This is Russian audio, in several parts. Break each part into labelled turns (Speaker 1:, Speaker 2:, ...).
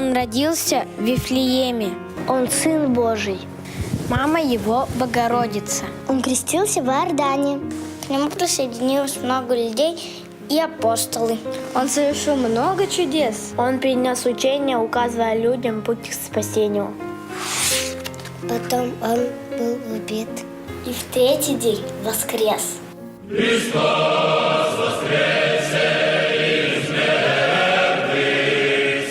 Speaker 1: Он родился в Вифлееме.
Speaker 2: Он Сын Божий.
Speaker 1: Мама его Богородица.
Speaker 2: Он крестился в Иордане. К нему присоединилось много людей и апостолы.
Speaker 1: Он совершил много чудес. Он принес учение, указывая людям путь к спасению.
Speaker 2: Потом он был убит. И в третий день воскрес.
Speaker 3: Христос воскресе из мертвых,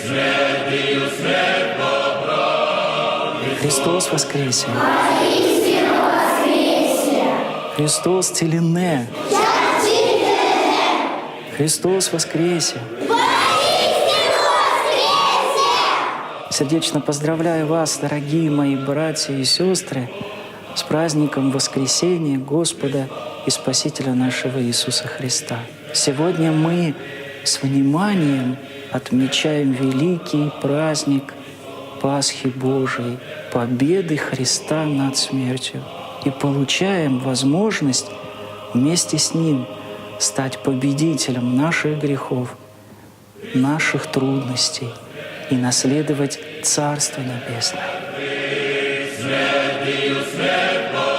Speaker 3: смертью смерть поправил.
Speaker 4: Христос воскресе! Христос телене! Христос воскресе! Сердечно поздравляю вас, дорогие мои братья и сестры, с праздником воскресения Господа и Спасителя нашего Иисуса Христа. Сегодня мы с вниманием отмечаем великий праздник Пасхи Божией, победы Христа над смертью, и получаем возможность вместе с Ним стать победителем наших грехов, наших трудностей и наследовать Царство Небесное.
Speaker 3: Смертью смерть